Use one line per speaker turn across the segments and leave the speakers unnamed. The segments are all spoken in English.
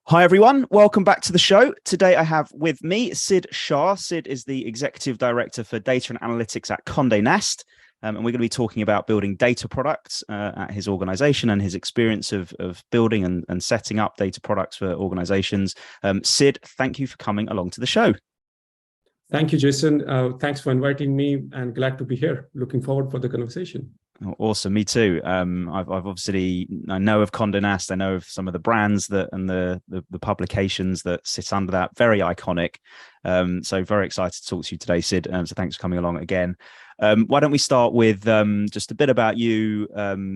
Hi, everyone. Welcome back to the show. Today, I have with me Sid Shah. Sid is the Executive Director for Data and Analytics at Condé Nast. And we're going to be talking about building data products at his organization and his experience of building and setting up data products for organizations. Sid, thank you for coming along to the show.
Thank you, Jason. Thanks for inviting me and glad to be here. Looking forward for the conversation.
Awesome, me too. I've obviously I know of Condé Nast. I know of some of the brands and the publications that sit under that. Very iconic. So very excited to talk to you today, Sid. So thanks for coming along again. Why don't we start with just a bit about you,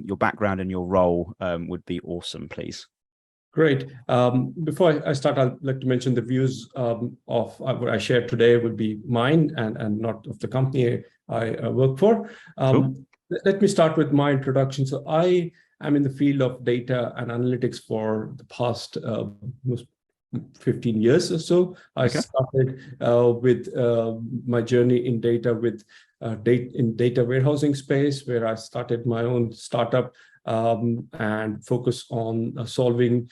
your background and your role would be awesome, please.
Great. Before I start, I'd like to mention the views of what I shared today would be mine and not of the company I work for.
Cool.
Let me start with my introduction. So I am in the field of data and analytics for the past 15 years or so. I started with my journey in data with data warehousing space, where I started my own startup and focus on solving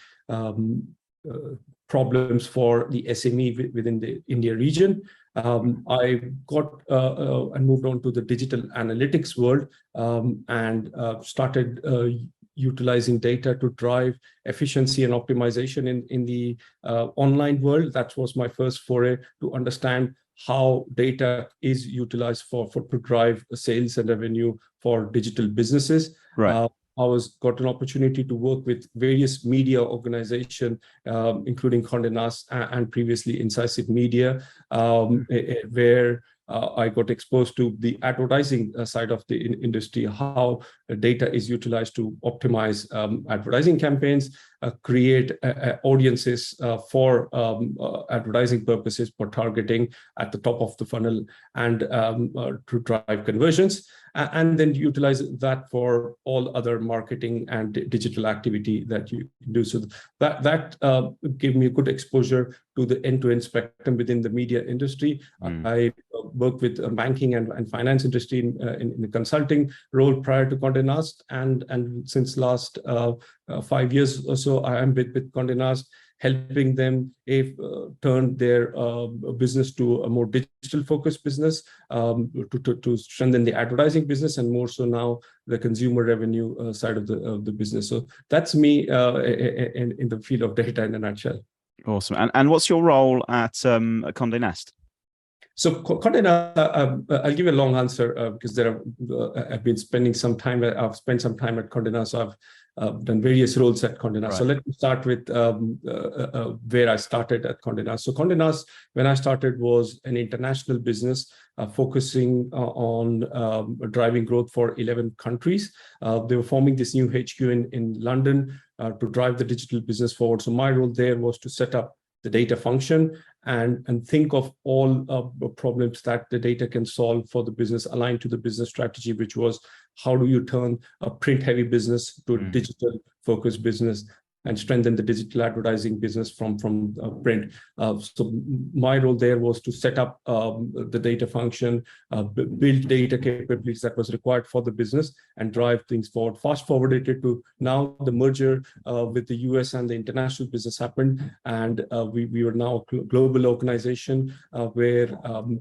problems for the SME within the India region. I got and moved on to the digital analytics world and started utilizing data to drive efficiency and optimization in the online world. That was my first foray to understand how data is utilized to drive sales and revenue for digital businesses.
Right.
I got an opportunity to work with various media organizations, including Condé Nast and previously Incisive Media, where I got exposed to the advertising side of the industry, how data is utilized to optimize advertising campaigns, create audiences for advertising purposes, for targeting at the top of the funnel and to drive conversions, and then utilize that for all other marketing and digital activity that you do. So that gave me a good exposure to the end-to-end spectrum within the media industry. I worked with banking and finance industry in the consulting role prior to Condé Nast, and since last 5 years or so, I am with Condé Nast, helping them turn their business to a more digital focused business, to strengthen the advertising business, and more so now the consumer revenue side of the business. So that's me in the field of data in a nutshell.
Awesome. And what's your role at Condé Nast?
So Condé Nast, I'll give you a long answer because I've been spending some time. I've spent some time at Condé Nast. So I've done various roles at Condé Nast. Right. So let me start with where I started at Condé Nast. So Condé Nast, when I started, was an international business focusing on driving growth for 11 countries. They were forming this new HQ in London to drive the digital business forward. So my role there was to set up the data function and think of all problems that the data can solve for the business, aligned to the business strategy, which was how do you turn a print-heavy business to a digital-focused business and strengthen the digital advertising business from print. So my role there was to set up the data function, build data capabilities that was required for the business, and drive things forward. Fast forwarded it to now, the merger with the US and the international business happened, and we are now a global organization where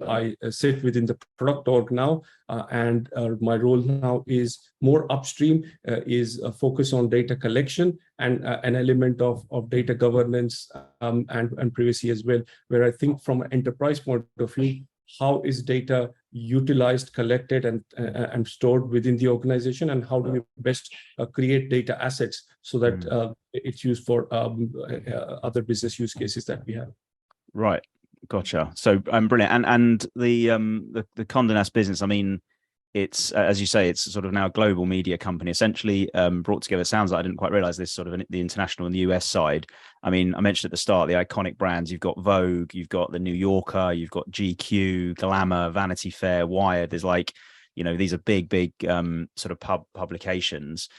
I sit within the product org now, and my role now is more upstream, is a focus on data collection and an element of data governance and privacy as well, where I think from an enterprise point of view, how is data utilized, collected, and stored within the organization, and how do we best create data assets so that it's used for other business use cases that we have.
Right, gotcha. So brilliant. And the Condé Nast business, I mean, it's as you say, it's sort of now a global media company, essentially brought together. Sounds like I didn't quite realize this, sort of the international and the US side. I mean, I mentioned at the start the iconic brands. You've got Vogue, you've got the New Yorker, you've got GQ, Glamour, Vanity Fair, Wired. There's these are big sort of publications.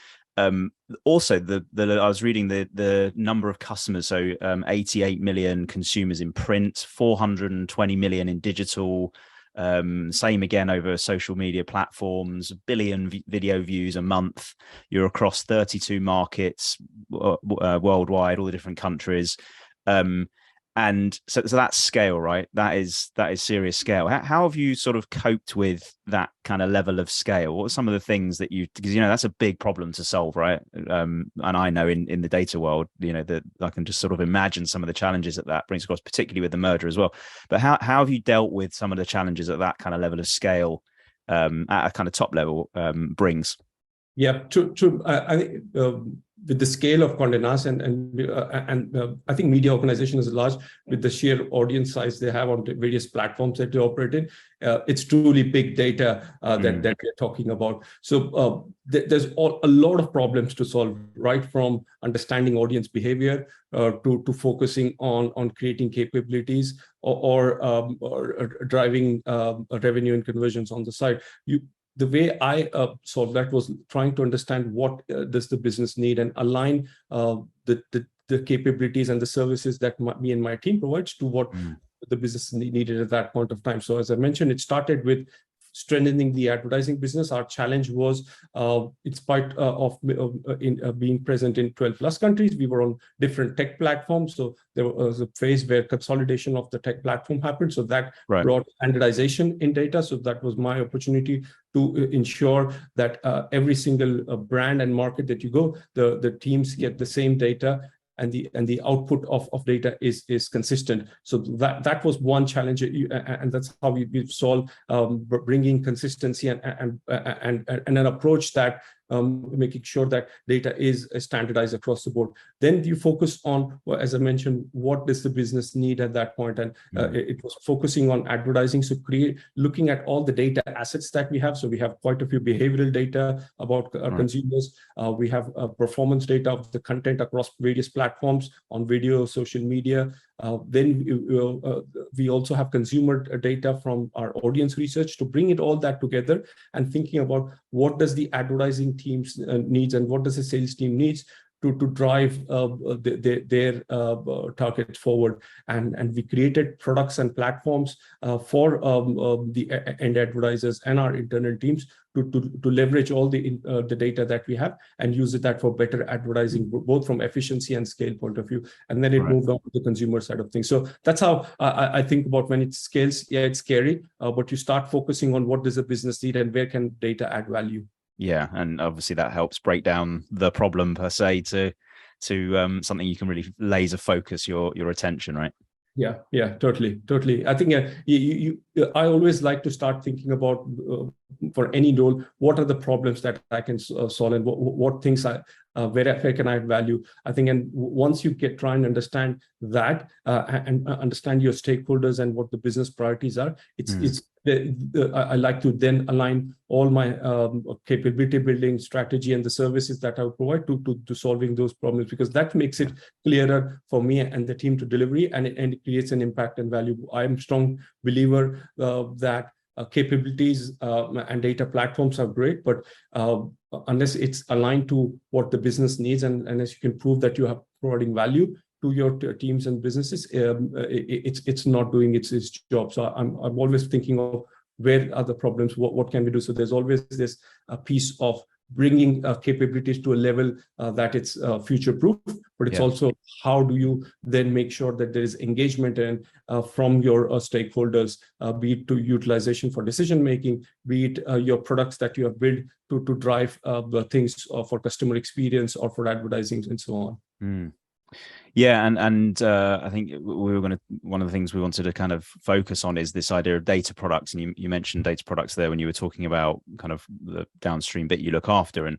Also, I was reading the number of customers. So 88 million consumers in print, 420 million in digital. Same again over social media platforms, 1 billion video views a month. You're across 32 markets worldwide, all the different countries. And so that's scale, right? That is serious scale. How have you sort of coped with that kind of level of scale? What are some of the things that because that's a big problem to solve, right? And I know in the data world, that I can just sort of imagine some of the challenges that brings across, particularly with the merger as well. But how have you dealt with some of the challenges at that kind of level of scale, at a kind of top level, brings?
Yeah, true. I think with the scale of Condé Nast and I think media organization is large, with the sheer audience size they have on various platforms that they operate in, it's truly big data that we're talking about. So there's a lot of problems to solve, right from understanding audience behavior to focusing on creating capabilities or driving revenue and conversions on the side. The way I solved that was trying to understand what does the business need and align the capabilities and the services that me and my team provides to what the business needed at that point of time. So as I mentioned, it started with strengthening the advertising business. Our challenge was, in spite of being present in 12 plus countries, we were on different tech platforms. So there was a phase where consolidation of the tech platform happened. So that brought standardization in data. So that was my opportunity to ensure that every single brand and market that you go, the teams get the same data, and the output of data is consistent. So that was one challenge, and that's how we've solved bringing consistency and an approach that making sure that data is standardized across the board. Then you focus on, as I mentioned, what does the business need at that point, and it was focusing on advertising. So looking at all the data assets that we have. So we have quite a few behavioral data about consumers. We have performance data of the content across various platforms on video, social media. Then we also have consumer data from our audience research to bring it all that together and thinking about what does the advertising teams needs and what does the sales team needs to drive their targets forward. And we created products and platforms for the end advertisers and our internal teams to leverage all the data that we have and use that for better advertising, both from efficiency and scale point of view. And then it moved on to the consumer side of things. So that's how I think about when it scales. Yeah, it's scary, but you start focusing on what does the business need and where can data add value.
Yeah, and obviously that helps break down the problem per se to something you can really laser focus your attention, right?
Yeah, totally. I think I always like to start thinking about for any role, what are the problems that I can solve and what things where can I add value? I think, and once you try and understand that and understand your stakeholders and what the business priorities are, I like to then align all my capability building strategy and the services that I provide to solving those problems, because that makes it clearer for me and the team to delivery, and it creates an impact and value. I'm a strong believer that capabilities and data platforms are great, but unless it's aligned to what the business needs, and as you can prove that you are providing value to your teams and businesses, it's not doing its job. So I'm always thinking of where are the problems, what can we do? So there's always this piece of bringing capabilities to a level that it's future-proof, but it's also how do you then make sure that there is engagement and from your stakeholders, be it to utilization for decision-making, be it your products that you have built to drive the things for customer experience or for advertising and so on.
Yeah, and I think one of the things we wanted to kind of focus on is this idea of data products, and you mentioned data products there when you were talking about kind of the downstream bit you look after, and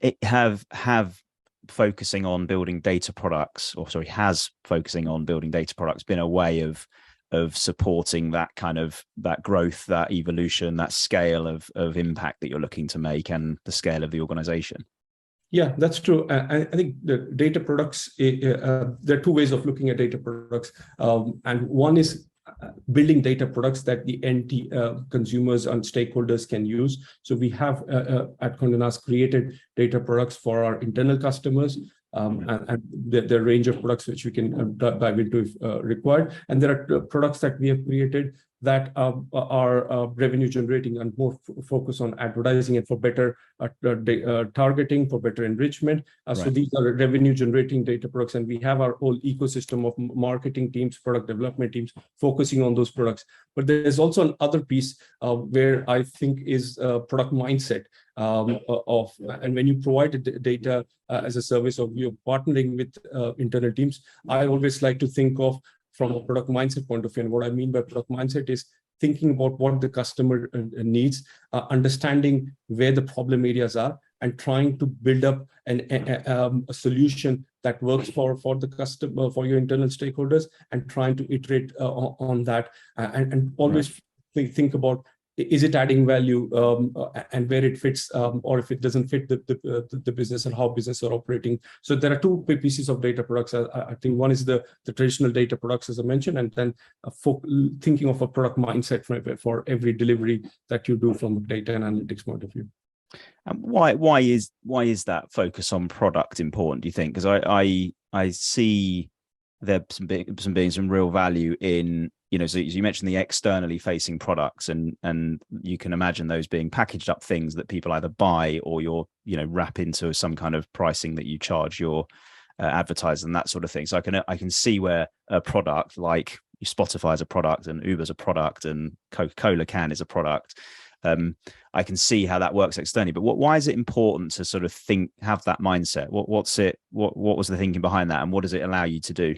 it have focusing on building data products, has focusing on building data products been a way of supporting that kind of that growth, that evolution, that scale of impact that you're looking to make, and the scale of the organization?
Yeah, that's true. I think the data products, there are two ways of looking at data products. And one is building data products that the end consumers and stakeholders can use. So we have at Condé Nast created data products for our internal customers. And the range of products which we can dive into if required. And there are products that we have created that are revenue generating and more focus on advertising and for better targeting, for better enrichment. So these are revenue generating data products, and we have our whole ecosystem of marketing teams, product development teams focusing on those products. But there's also another piece where I think is product mindset and when you provide data as a service, or you're partnering with internal teams, I always like to think of from a product mindset point of view. And what I mean by product mindset is thinking about what the customer needs, understanding where the problem areas are, and trying to build up a solution that works for the customer, for your internal stakeholders, and trying to iterate on that, and always think about, is it adding value, and where it fits, or if it doesn't fit the business and how business are operating. So there are two pieces of data products. I think one is the traditional data products, as I mentioned, and then thinking of a product mindset for every delivery that you do from a data and analytics point of view.
And why is that focus on product important, do you think? Because I see there being some real value in, so you mentioned the externally facing products, and you can imagine those being packaged up things that people either buy or wrap into some kind of pricing that you charge your advertisers and that sort of thing. So I can see where a product like Spotify is a product, and Uber's a product, and Coca-Cola can is a product. I can see how that works externally, but why is it important to sort of have that mindset? What was the thinking behind that, and what does it allow you to do?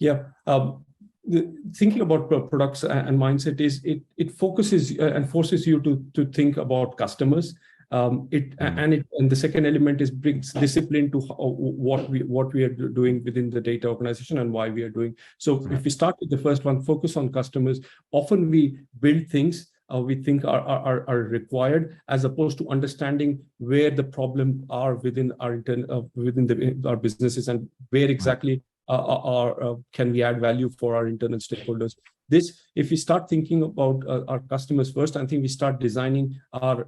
Yeah. Thinking about products and mindset is it focuses and forces you to think about customers. And the second element is brings discipline to what we are doing within the data organization and why we are doing. So if we start with the first one, focus on customers. Often we build things we think are required, as opposed to understanding where the problem are within our our businesses, and where exactly can we add value for our internal stakeholders. If we start thinking about our customers first, I think we start designing our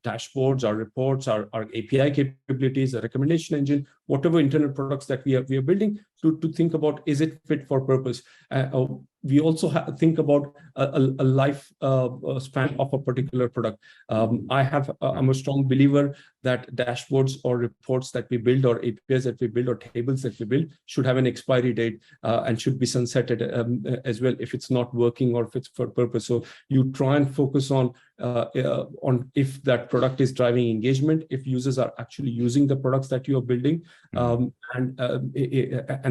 dashboards, our reports, our API capabilities, a recommendation engine, whatever internal products that we are building, to think about, is it fit for purpose? We also think about a life span of a particular product. I'm a strong believer that dashboards or reports that we build, or APIs that we build, or tables that we build should have an expiry date and should be sunsetted as well if it's not working or if it's for purpose. So you try and focus on if that product is driving engagement, if users are actually using the products that you are building, and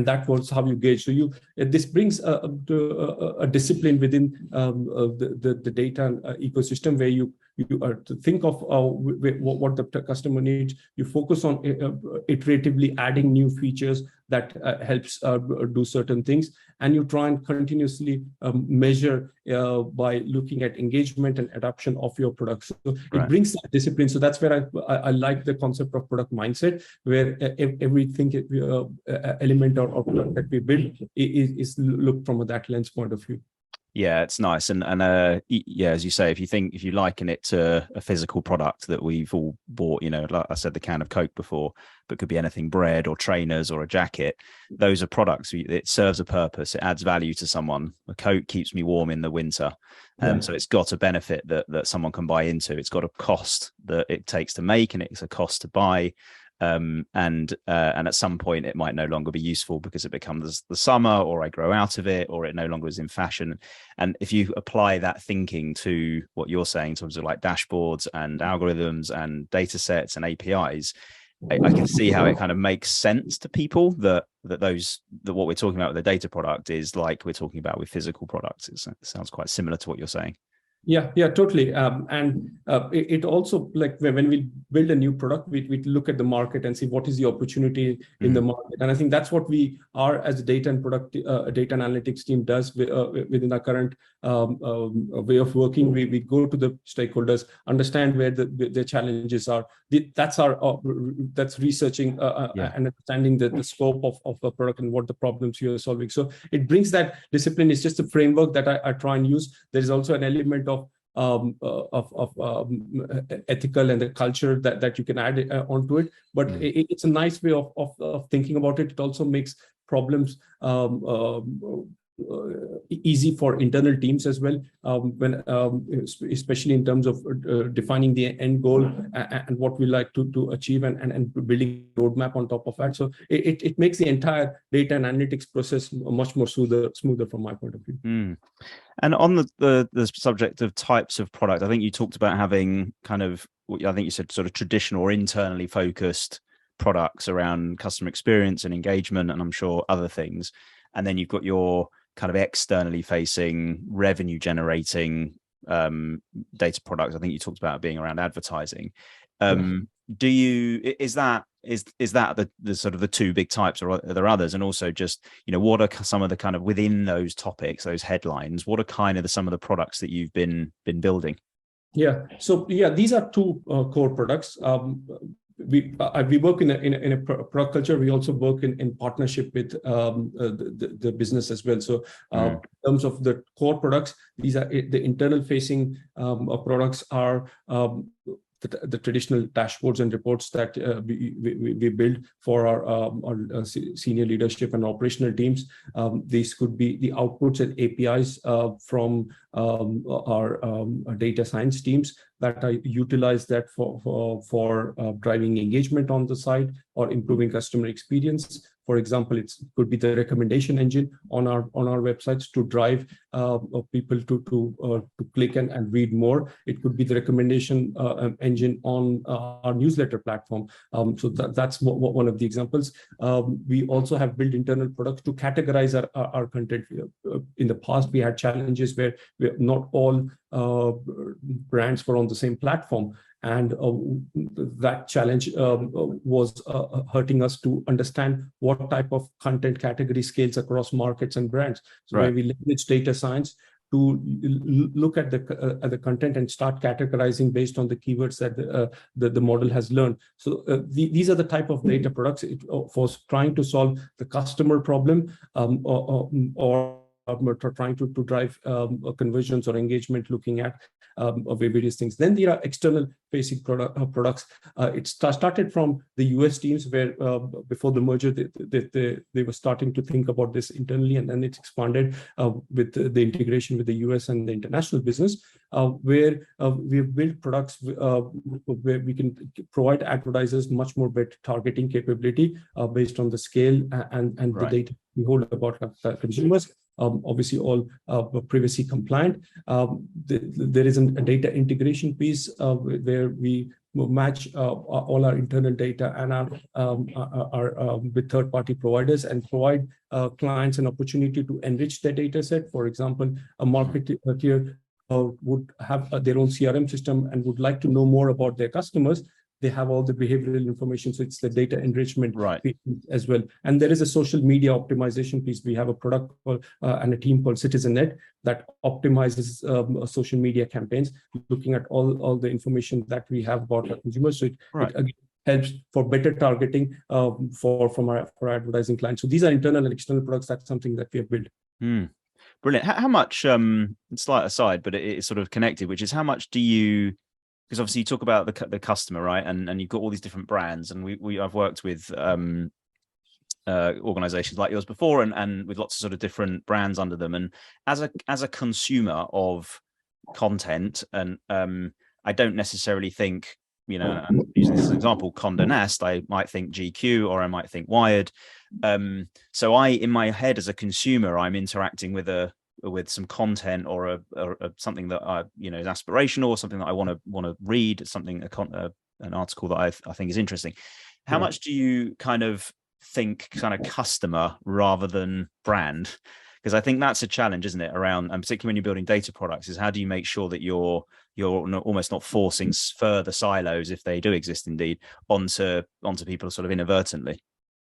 that was how you gauge. So this brings a discipline within the data ecosystem, where you are to think of what the customer needs. You focus on iteratively adding new features that helps do certain things, and you try and continuously measure by looking at engagement and adoption of your products. So it brings that discipline. So that's where I like the concept of product mindset, where everything element or product that we build is looked from that lens point of view.
Yeah, it's nice. And yeah, as you say, if you liken it to a physical product that we've all bought, like I said, the can of Coke before, but could be anything, bread or trainers or a jacket. Those are products. It serves a purpose. It adds value to someone. A Coke keeps me warm in the winter. So it's got a benefit that someone can buy into. It's got a cost that it takes to make, and it's a cost to buy. And at some point it might no longer be useful because it becomes the summer, or I grow out of it, or it no longer is in fashion. And if you apply that thinking to what you're saying in terms of like dashboards and algorithms and data sets and APIs, I can see how it kind of makes sense to people that what we're talking about with the data product is like we're talking about with physical products. It sounds quite similar to what you're saying.
Yeah, totally. And it also, like when we build a new product, we look at the market and see what is the opportunity in the market. And I think that's what we are as a data and product, data and analytics team does within our current way of working. We go to the stakeholders, understand where the challenges are. That's researching and understanding the scope of a product and what the problems you are solving. So it brings that discipline. It's just a framework that I try and use. There is also an element of ethical and the culture that you can add onto it, but it's a nice way of thinking about it. It also makes problems easy for internal teams as well, especially in terms of defining the end goal and what we like to achieve and building a roadmap on top of that. So it makes the entire data and analytics process much more smoother from my point of view.
And on the subject of types of product, I think you talked about having kind of, I think you said sort of traditional or internally focused products around customer experience and engagement, and I'm sure other things. And then you've got your kind of externally facing revenue generating data products. I think you talked about being around advertising. Is that the sort of the two big types, or are there others? And also just, what are some of the kind of within those topics, those headlines, what are kind of some of the products that you've been building?
Yeah. So these are two core products. We work in a product culture. We also work in partnership with the business as well. So in terms of the core products, these are the internal facing products are the traditional dashboards and reports that we build for our senior leadership and operational teams. These could be the outputs and APIs from our data science teams that I utilize that for driving engagement on the site or improving customer experience. For example, it could be the recommendation engine on our websites to drive people to click and read more. It could be the recommendation engine on our newsletter platform. So that's one of the examples. We also have built internal products to categorize our content. In the past, we had challenges where not all brands were on the same platform. And that challenge was hurting us to understand what type of content category scales across markets and brands. So where we leverage data science to look at the content and start categorizing based on the keywords that the model has learned. So these are the type of data products for trying to solve the customer problem or trying to drive conversions or engagement, looking at various things. Then there are external facing products. It started from the US teams where before the merger, they were starting to think about this internally, and then it's expanded with the integration with the US and the international business, where we've built products where we can provide advertisers much more better targeting capability based on the scale and the data we hold about consumers. Obviously, all privacy compliant. There is a data integration piece where we match all our internal data and our with third-party providers and provide clients an opportunity to enrich their data set. For example, a marketer would have their own CRM system and would like to know more about their customers. They have all the behavioral information, so it's the data enrichment piece as well. And there is a social media optimization piece. We have a product and a team called CitizenNet that optimizes social media campaigns, looking at all the information that we have about our consumers. So it again helps for better targeting from our advertising clients. So these are internal and external products. That's something that we have built.
Brilliant. How much? Slight aside, but it is sort of connected. Which is how much do you? Because obviously you talk about the customer, right? And you've got all these different brands, and I've worked with organizations like yours before, and with lots of sort of different brands under them. And as a consumer of content, and I don't necessarily think, I'm using this as an example, Condé Nast, I might think GQ or I might think Wired. So in my head as a consumer, I'm interacting with some content or something that is aspirational, or something that I want to read, something an article that I think is interesting. How much do you kind of think kind of customer rather than brand? Because I think that's a challenge, isn't it? Around, and particularly when you're building data products, is how do you make sure that you're almost not forcing further silos, if they do exist indeed, onto people sort of inadvertently?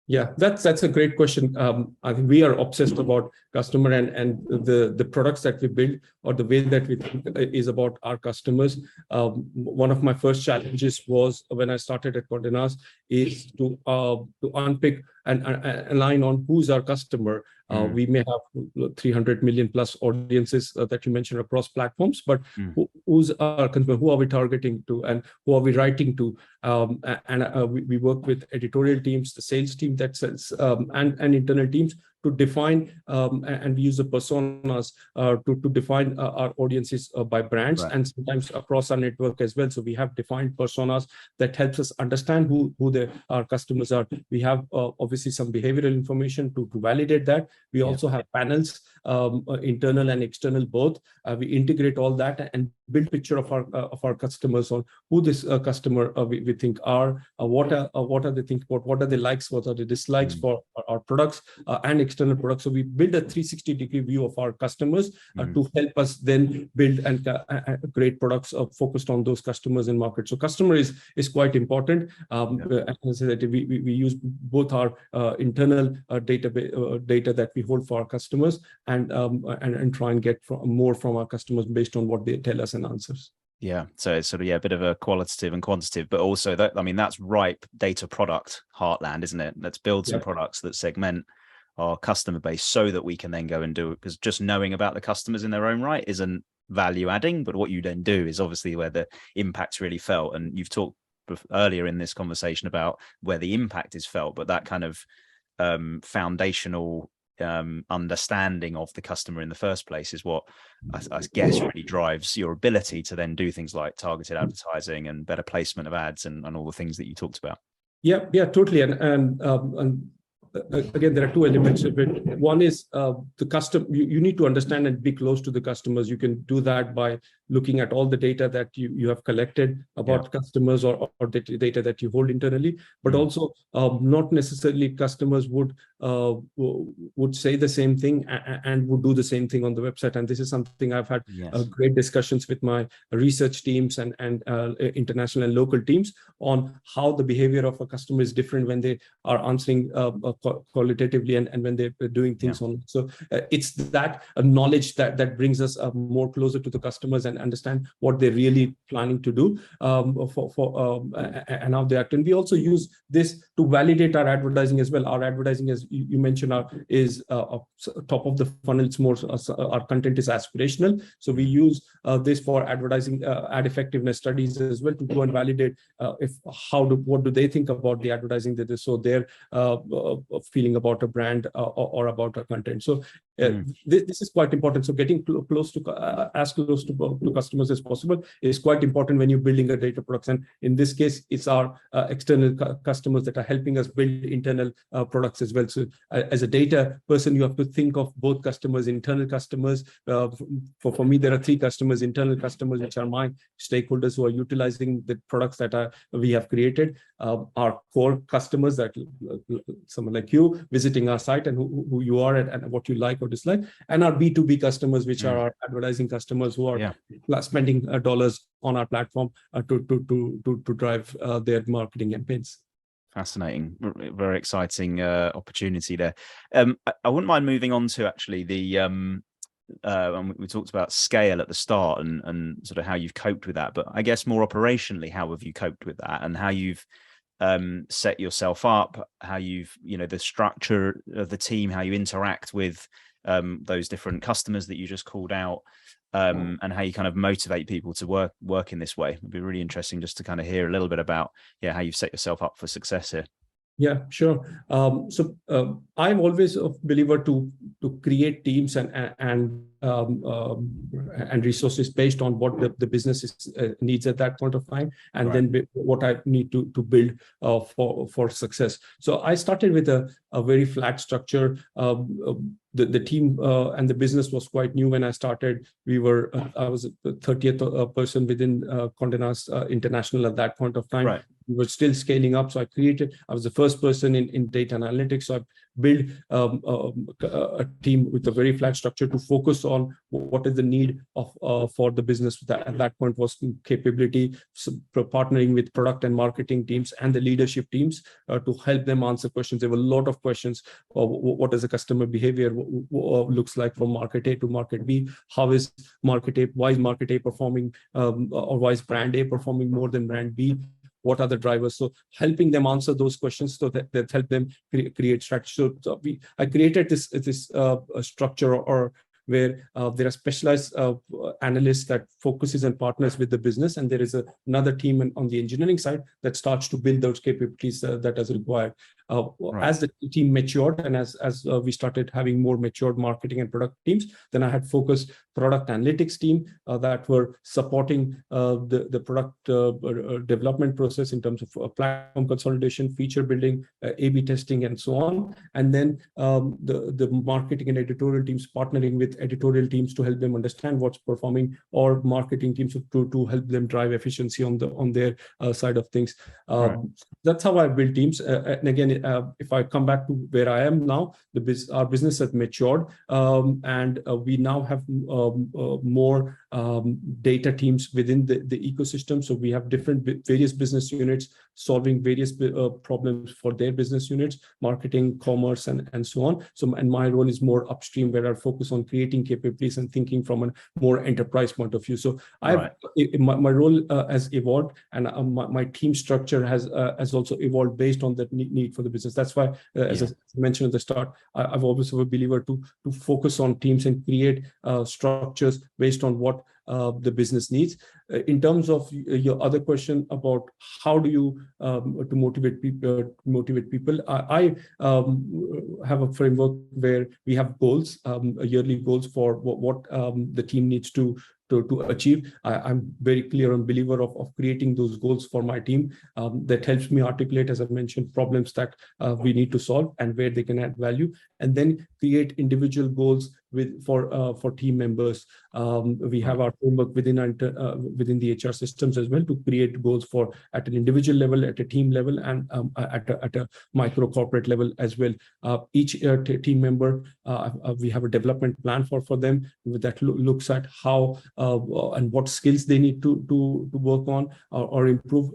Yeah, that's a great question. I think we are obsessed about customer and the products that we build, or the way that we think is about our customers. One of my first challenges was when I started at Condé Nast is to unpick and align on who's our customer. We may have 300 million plus audiences that you mentioned across platforms, but who's our consumer? Who are we targeting to, and who are we writing to? We work with editorial teams, the sales team that sells, and internal teams to define, and we use the personas to define our audiences by brands, and sometimes across our network as well. So we have defined personas that helps us understand who our customers are. We have obviously some behavioral information to validate that. We also have panels, internal and external both. We integrate all that and build picture of our customers on who this customer we think are, what are they think about, what are the likes, what are the dislikes for our products and external products. So we build a 360-degree view of our customers to help us then build and create products focused on those customers in market. So customer is quite important. As I said, we use both our internal data that we hold for our customers and try and get more from our customers based on what they tell us and answers.
Yeah, so it's sort of a bit of a qualitative and quantitative, but also that, I mean, that's ripe data product heartland, isn't it? Let's build some products that segment our customer base so that we can then go and do it, because just knowing about the customers in their own right isn't value adding, but what you then do is obviously where the impact's really felt. And you've talked earlier in this conversation about where the impact is felt, but that kind of foundational understanding of the customer in the first place is what I guess really drives your ability to then do things like targeted advertising and better placement of ads and all the things that you talked about.
Yeah, totally. And again, there are two elements of it. One is the customer. You need to understand and be close to the customers. You can do that by looking at all the data that you have collected about customers or the data that you hold internally, but also not necessarily customers would say the same thing and would do the same thing on the website. And this is something I've had great discussions with my research teams and international and local teams on how the behavior of a customer is different when they are answering qualitatively and when they're doing things on. So it's that knowledge that brings us more closer to the customers and understand what they're really planning to do and how they act. And we also use this to validate our advertising as well. Our advertising, as you mentioned, is top of the funnel. It's more our content is aspirational. So we use this for advertising ad effectiveness studies as well to go and validate what do they think about the advertising that they saw their feeling about a brand or about a content. So this is quite important. So getting close to as close to customers as possible is quite important when you're building a data products. And in this case, it's our external customers that are helping us build internal products as well. So as a data person, you have to think of both customers, internal customers. For me, there are three customers: internal customers, which are my stakeholders who are utilizing the products that we have created. Our core customers, that someone like you visiting our site and who you are and what you like or dislike, and our B2B customers, which are our advertising customers who are spending dollars on our platform to drive their marketing campaigns.
Fascinating, very exciting opportunity there. I wouldn't mind moving on to actually the we talked about scale at the start and sort of how you've coped with that, but I guess more operationally, how have you coped with that and how you've set yourself up, how you've, the structure of the team, how you interact with those different customers that you just called out, and how you kind of motivate people to work in this way. It'd be really interesting just to kind of hear a little bit about how you've set yourself up for success here.
Yeah, sure. So I'm always a believer to create teams and resources based on what the business needs at that point of time, and then what I need to build for success. So I started with a very flat structure. The team and the business was quite new when I started. I was the 30th person within Condé Nast International at that point of time. Right. We were still scaling up. So I was the first person in data analytics. So I built a team with a very flat structure to focus on what is the need for the business. That at that point was capability, partnering with product and marketing teams and the leadership teams to help them answer questions. There were a lot of questions. What is the customer behavior looks like from market A to market B? How is market A? Why is market A performing, or why is brand A performing more than brand B? What are the drivers? So helping them answer those questions so that help them create strategy. So I created this structure where there are specialized analysts that focuses and partners with the business, and there is another team on the engineering side that starts to build those capabilities that is required. As the team matured and as we started having more matured marketing and product teams, then I had focused product analytics team that were supporting the product development process in terms of platform consolidation, feature building, A/B testing, and so on. And then the marketing and editorial teams partnering with editorial teams to help them understand what's performing, or marketing teams to help them drive efficiency on their side of things. That's how I build teams. And again, if I come back to where I am now, our business has matured, and we now have more data teams within the ecosystem. So we have various business units solving various problems for their business units, marketing, commerce, and so on. So, and my role is more upstream, where I focus on creating capabilities and thinking from a more enterprise point of view. So my role has evolved, and my team structure has also evolved based on that need for the business. That's why, as I mentioned at the start, I've always been a believer to focus on teams and create structures based on what the business needs. In terms of your other question about how do you to motivate people, I have a framework where we have goals, yearly goals for what the team needs to achieve. I'm very clear on believer of creating those goals for my team. That helps me articulate, as I mentioned, problems that we need to solve and where they can add value, and then create individual goals for team members. We have our framework within the HR systems as well to create goals for at an individual level, at a team level, and at a micro corporate level as well. Each team member, we have a development plan for them that looks at how and what skills they need to work on or improve,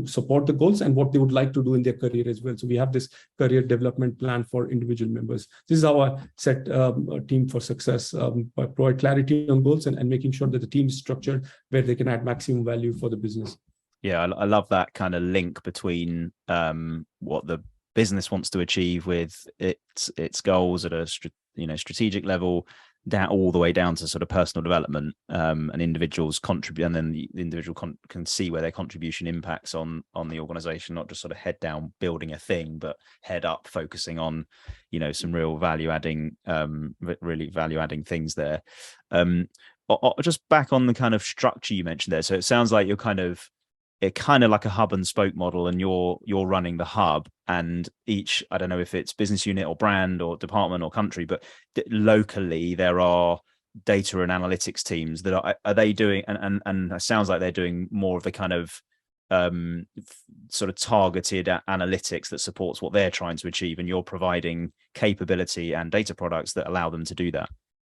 support the goals, and what they would like to do in their career as well. So we have this career development plan for individual members. This is how I set a team for success, by provide clarity on goals and making sure that the team is structured where they can add maximum value for the business.
Yeah, I love that kind of link between what the business wants to achieve with its goals at a strategic level, down all the way down to sort of personal development, and individuals contribute, and then the individual can see where their contribution impacts on the organization, not just sort of head down building a thing, but head up focusing on some real value adding things there. Just back on the kind of structure you mentioned there, so it sounds like you're kind of like a hub and spoke model, and you're running the hub, and each, I don't know if it's business unit or brand or department or country, but locally there are data and analytics teams that are they doing, and it sounds like they're doing more of the kind of sort of targeted analytics that supports what they're trying to achieve, and you're providing capability and data products that allow them to do that.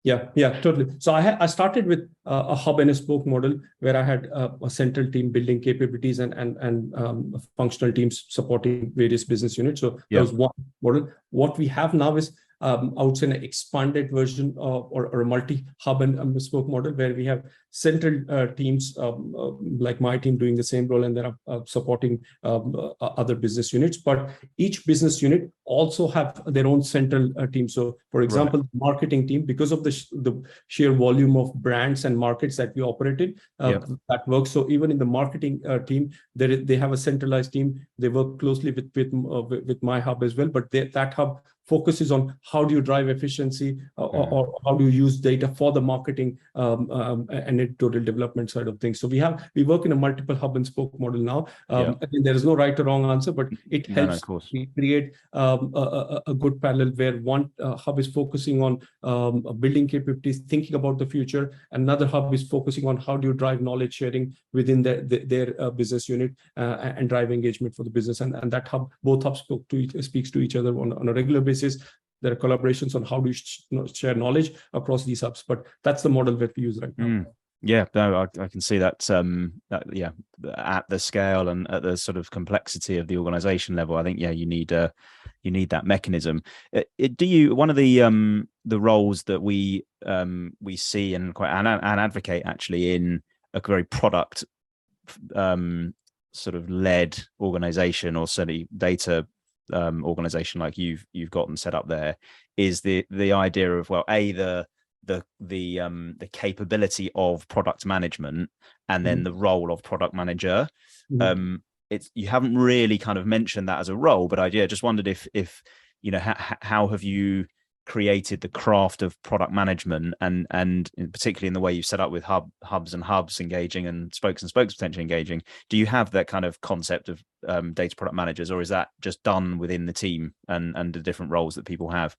Yeah, totally. So I started with a hub and a spoke model where I had a central team building capabilities and functional teams supporting various business units. So that was one model. What we have now is I would say an expanded version or a multi-hub and spoke model where we have central teams like my team doing the same role, and then supporting other business units. But each business unit also have their own central team. So, for example, the marketing team, because of the sheer volume of brands and markets that we operate in, that works. So even in the marketing team, they have a centralized team. They work closely with my hub as well. But that hub focuses on how do you drive efficiency or how do you use data for the marketing and editorial development side of things. So we work in a multiple hub and spoke model now. Again, there is no right or wrong answer, but it helps create a good parallel where one hub is focusing on building capabilities, thinking about the future. Another hub is focusing on how do you drive knowledge sharing within their business unit and drive engagement for the business. And that hub, both hubs speaks to each other on a regular basis. There are collaborations on how do you share knowledge across these hubs, but that's the model that we use right now.
Yeah, no, I can see that. At the scale and at the sort of complexity of the organization level, I think you need that mechanism. One of the roles that we see and advocate actually in a very product sort of led organization, or certainly data organization like you've got and set up there, is the idea of the capability of product management, and then the role of product manager. it's you haven't really kind of mentioned that as a role, but I just wondered if how have you created the craft of product management, and particularly in the way you set up with hubs and hubs engaging and spokes potentially engaging. Do you have that kind of concept of data product managers, or is that just done within the team and the different roles that people have?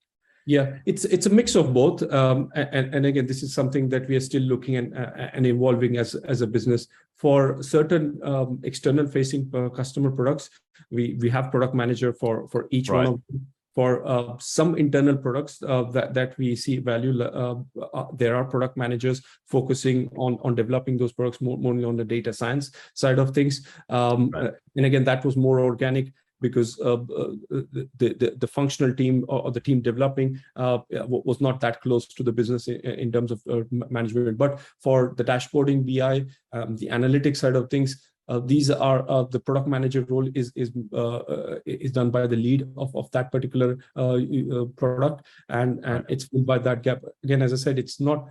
Yeah, it's a mix of both, and again, this is something that we are still looking and evolving as a business. For certain external facing customer products, we have product manager for each one of them. For some internal products that we see value, there are product managers focusing on developing those products more on the data science side of things. And again, that was more organic, because the functional team or the team developing was not that close to the business in terms of management. But for the dashboarding, BI, the analytics side of things, these are the product manager role is done by the lead of that particular product, and it's filled by that gap. Again, as I said, it's not.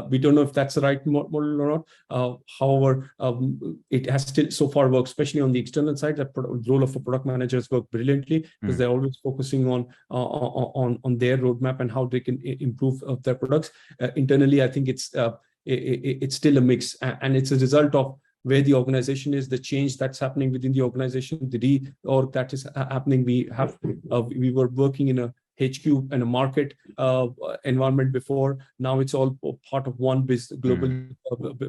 We don't know if that's the right model or not. However, it has still so far worked, especially on the external side. The role of a product manager has worked brilliantly, because they're always focusing on their roadmap and how they can improve their products. Internally, I think it's still a mix, and it's a result of where the organization is, the change that's happening within the organization, the reorg that is happening. We were working in a HQ and a market environment before. Now it's all part of one global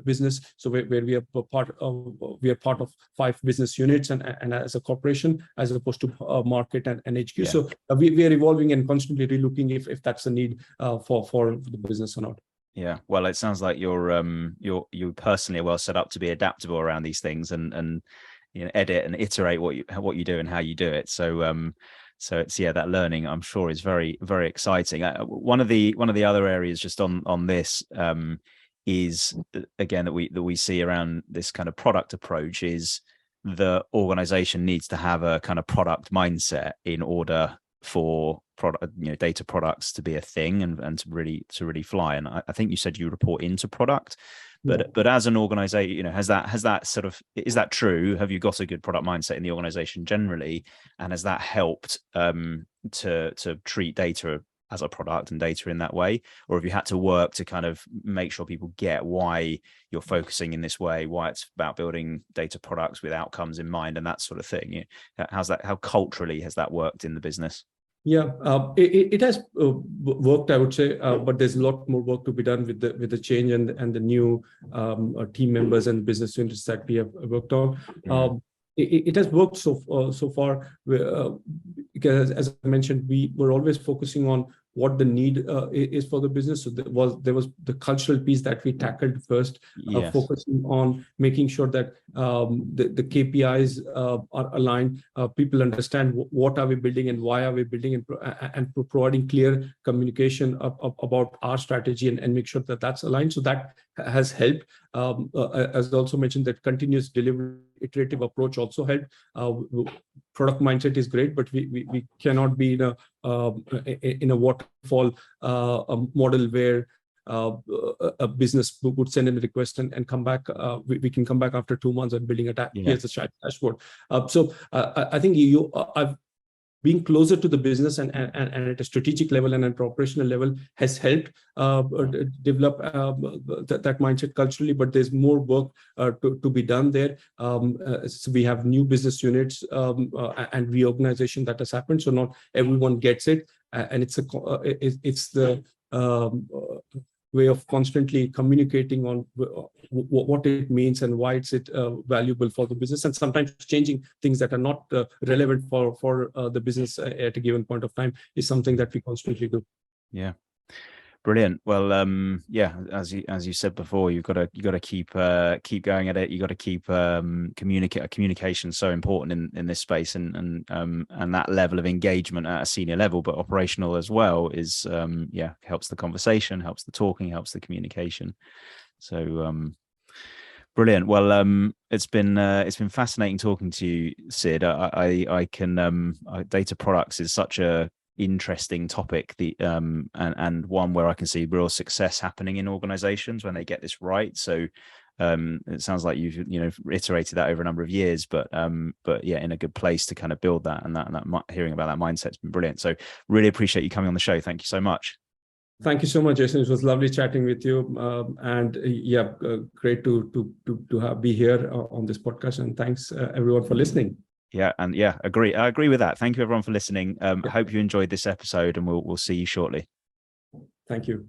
business. So where we are part of 5 business units and as a corporation, as opposed to market and HQ. Yeah. So we are evolving and constantly relooking if that's a need for the business or not.
Yeah, well, it sounds like you personally are well set up to be adaptable around these things, and edit and iterate what you do and how you do it. So it's that learning, I'm sure, is very, very exciting. One of the other areas just on this is, again, that we see around this kind of product approach, is the organization needs to have a kind of product mindset in order for data products to be a thing and to really fly. And I think you said you report into product, but as an organization, has that sort of, is that true? Have you got a good product mindset in the organization generally, and has that helped to treat data as a product and data in that way? Or have you had to work to kind of make sure people get why you're focusing in this way, why it's about building data products with outcomes in mind and that sort of thing? How culturally has that worked in the business?
Yeah, it has worked, I would say, but there's a lot more work to be done with the change and the new team members and business units that we have worked on. It has worked so far, because as I mentioned, we were always focusing on what the need is for the business. So there was the cultural piece that we tackled first, focusing on making sure that the KPIs are aligned. People understand what are we building and why are we building, and providing clear communication about our strategy and make sure that that's aligned. So that has helped. As also mentioned, that continuous delivery, iterative approach also helped. Product mindset is great, but we cannot be in a waterfall model where a business would send in a request and come back. We can come back after 2 months and building here's the dashboard. So I think I've being closer to the business and at a strategic level and at an operational level has helped develop that mindset culturally, but there's more work to be done there. So we have new business units and reorganization that has happened, so not everyone gets it, and it's the way of constantly communicating on what it means and why it's valuable for the business, and sometimes changing things that are not relevant for the business at a given point of time is something that we constantly do.
Yeah. Brilliant. Well, as you said before, you've got to keep going at it. You've got to keep communication so important in this space, and that level of engagement at a senior level, but operational as well, is helps the conversation, helps the talking, helps the communication. So brilliant. Well, it's been fascinating talking to you, Sid. I can data products is such a interesting topic, and one where I can see real success happening in organizations when they get this right. So It sounds like you've iterated that over a number of years, but yeah, in a good place to kind of build that, and that hearing about that mindset's been brilliant. So really appreciate you coming on the show. Thank you so much.
Thank you so much, Jason. It was lovely chatting with you, and great to be here on this podcast. And thanks everyone for listening.
Yeah, and I agree with that. Thank you everyone for listening. I hope you enjoyed this episode, and we'll see you shortly.
Thank you.